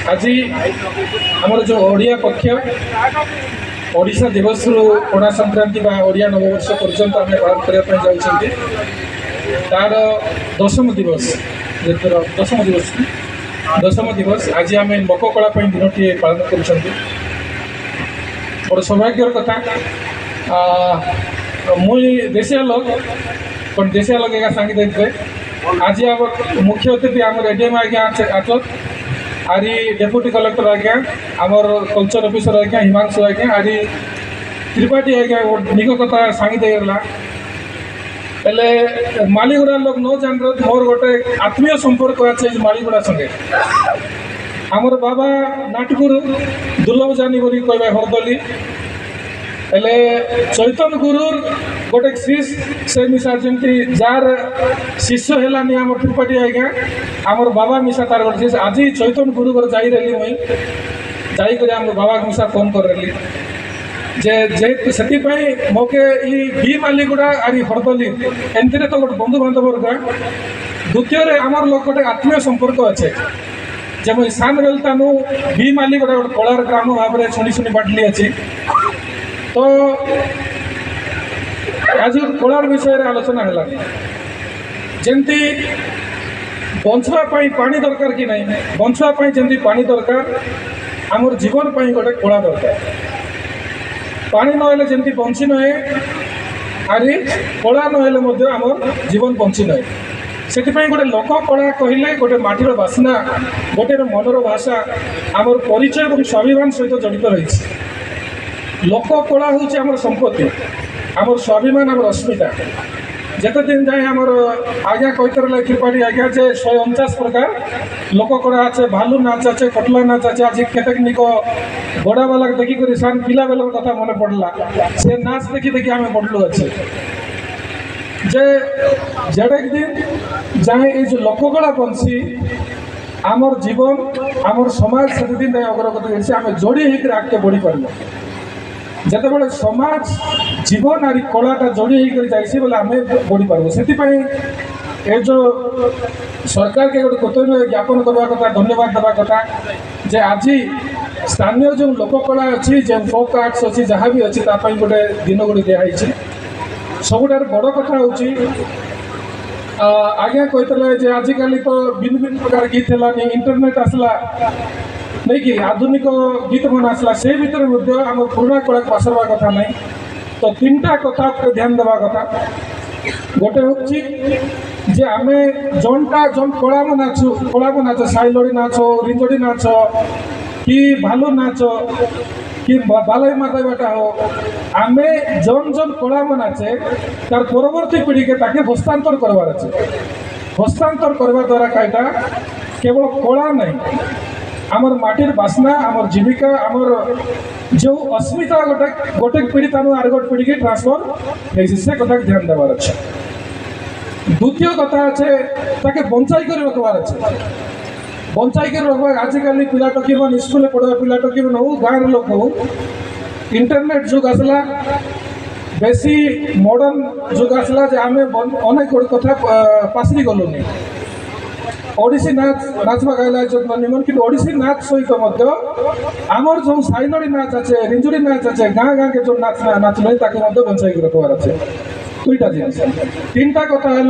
आज आमर जो ओडिया पक्ष ओडिशा दिवस रु पणा संक्रांति ओडिया नववर्ष पर्यंत आम पालन करने जाऊँगी तार दशम दिवस दशम दिवस आज आम लोककला दिनटी पालन कर सौभाग्यर कथा मुई देशिया लोक पण देशिया लोक एक सांगी देते आज आम मुख्य अतिथि आम एडीएम आज्ञा आचत आरी डेप्यूटी कलेक्टर आज्ञा आमर कल्चर ऑफिसर आज्ञा हिमांशु आज्ञा आरी त्रिपाठी आज्ञा निक कथा सांगी देला हेले मालीगुड़ा लोग न जान मोर गोटे आत्मीय संपर्क अच्छे मालीगुड़ा संगे आमर बाबा नाटगुरु दुर्लभ जानी बोली कहबा हरदली हेले चैतन्य गुरुर गोटे शिष्य से मिसा जमी जार शिष्य है आम त्रिपाठी आज्ञा आमर बाबा मिसा तार गोटे शिष्य आज चैतन्य गुरु घर जाइली मुई जाकर आम बाबा मिसा फोन कर रही जे से मोके बी मालीगुड़ा आरी हरदली एमती तो गोटे बंधु बांधव द्वितीय आमर लोग गोटे आत्मीय संपर्क अच्छे जे मुझे सान रेलतानु बी मालीगुड़ा गोटे कलार ग्राम भाव में शुणी शुणी बाटली अच्छी तो आज कलार विषय आलोचना है जमती बंचापी पानी दरकार कि नहीं बंचापी जमी पानी दरकार आमर जीवन पर गोटे कला दरकार पानी नहले जमी बंची नए आरी कला नहले आमर जीवन बंची नए से गोटे लोक कला कहले गोटे माटीर बासना गोटे मनर भाषा आमर परिचय और स्वाभिमान सहित जड़ित रही लोक कला हूँ आमर संपत्ति आमर स्वाभिमान आमर अस्मिता जिते दिन जाए आमर आज्ञा कही त्रिपाठी आज्ञा जे 149 प्रकार लोक कला अच्छे भालू नाच अच्छे कटला नाच अच्छे आज केतक बड़ा वाला देखिक सान पिला बेल कथा मन पड़ला से नाच देखी देखी आम बढ़लु अच्छे जे जेडेक दिन जाए ये लोककला बंशी आमर जीवन आमर समाज से दिन अग्रगति आम जोड़ी होकर आगे बढ़ी पार जिते बड़े समाज जीवन आरी कलाटा जोड़ी होकर जाइए बोले आम बढ़ी पार्बू से ये जो सरकार के गोटे कृतज्ञ ज्ञापन करवा कथा धन्यवाद देवा कथा जे आज स्थानीय जो लोककला अच्छी जो फोक आर्ट्स अच्छी जहाँ भी अच्छी गोटे दिन गोटे दिखाई सबुठ बड़ कथा हूँ आज्ञा कही आजिकल तो भिन्न भिन्न प्रकार गीत है इंटरनेट आसला नहीं कि आधुनिक गीत मन आसला से भर आम पुराणा कला को आसरवा कथा नहीं तो 3टा कथा ध्यान देवा कथा गोटे हूँ जे आम जनटा जन कला नाच साइलोड़ी नाच रिंजोड़ी नाच कि भालू नाच कि बालाई माता बाटा हो आम जन जन कला नाचे तार परवर्ती पीढ़ी के ताके हस्तांतर करवार अच्छे हस्तांतर करवा द्वारा कईटा केवल कला नहीं आमर माटिर बासना आमर जीविका आमर जो अस्मिता गोटे गोटे पीढ़ी तानु आर गोटे पीढ़ी की ट्रांसफर से कथा ध्यान देवार अच्छे द्वितीय कथा अच्छे ताके बंचाई कर रखबार अच्छे बंचाई कर रखबा आजिकल पिला टकी मन स्कूल पढ़ा पिला टकी मन हो गाँव लोक हो इंटरनेट जुग आसला बेसी मॉडर्न जुग आसला जे आमे अनेक गोटे कथा पासरी गलुनी ओडिसी नाच नाचवा गाइला निमन कि ओडिसी नाच सहित आमर जो साइलोड़ी नाच अच्छे रिंजुड़ी नाच अच्छे गाँ गाँ के जो नाच नाच नहीं ताके बंचाई रखबार अच्छे 2टा जिनिस 3टा कथा है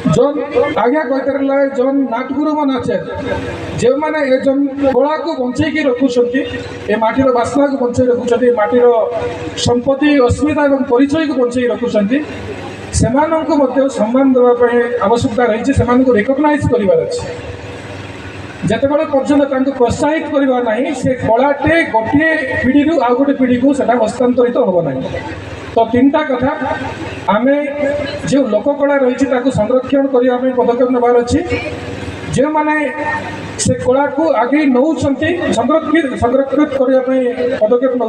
जन आज्ञा कही जन नाटगुरु मन अच्छे जो मैंने ये जन कला को बंचेकी रखुंट ए माटीर बासना को बंचाई रखुंट माटीर संपत्ति अस्मिता और परिचय को बंचाई रखुंट से सम्मान देवाई आवश्यकता रही से रिकग्नाइज करार अच्छे जिते बड़े पर्यटन प्रोत्साहित करवा ना से कलाटे गोटे पीढ़ी रु आ गए पीढ़ी को हस्तांतरित हम ना तो 3टा कथा आम जो लोककला रही संरक्षण करने पदक्षेप नेबार अच्छी जो मैंने से कला को आगे नौ संरक्षित करने पदक्षेप नौ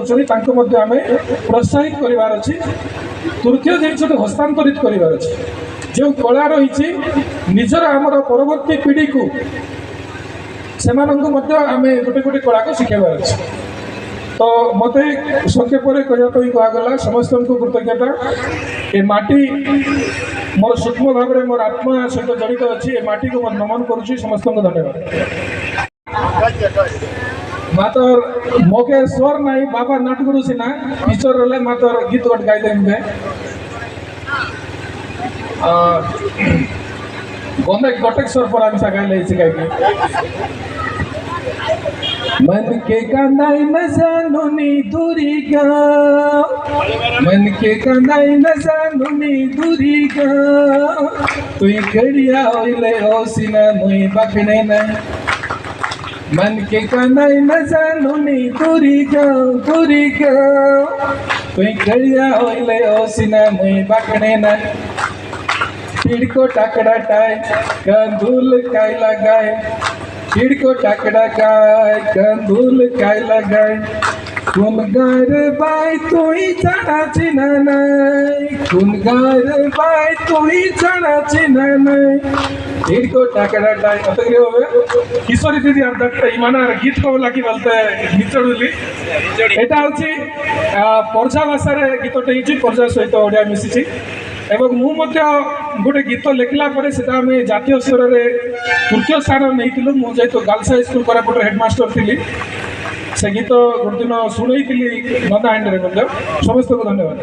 आम प्रोत्साहित करार अच्छी तृतीय जिन हस्तांतरित करार अच्छे जो कला रही निजर आमर परवर्ती पीढ़ी को से आम गोटे गोटे कला को शिखेबार अच्छे तो मत संक्षेप कहवाई कहगला समस्त को कृतज्ञता ए माटी मोर सूक्ष्म भाव में मोर आत्मा सहित जड़ित अच्छी ए माटी को नमन करुच्ची समस्त को धन्यवाद। मातर मोके स्वर नहीं बाबा नाटगुरु सिना टीचर रले मातर गीत गोट गाई देंगे गोंदे गोटेक स्वर पर आंसा गाई ले सिखाई के मन के कंदाई न जानुनी दूरी गाँव मन के कंदाई न जानुनी दूरी गाँव तुई कड़िया होइले ओसिना मुई बाकने न मन के कंदाई न जानुनी दूरी गाँव तुई कड़िया होइले ओसिना मुई बाकने न पिड़को टाकड़ा टाय कंदूल काय लगाए पिड़को टाकड़ा काय कंदूल काय लगाए कुनगार बाय तुई जाना चिना नाही कुनगार बाय तुई जाना चिना नाही पिड़को टाकड़ा टाय अतगरे होवे किशोरी दीदी अंत इमानार गीत को लागी बोलते निचडुली एटा होची पर्जा भाषारे गीतटे हिची पर्जा सहित ओडिया मिसिची एवं मु मध्य गोटे गीत लिखला परे सेटा आमे जातीय स्तर रे तृतीय स्थान नैथिलु मु जेतो girls high school Koraput headmaster थिली से गीत गोटे दिन शुणैथिली नंदा हांडी रे समस्त को धन्यवाद।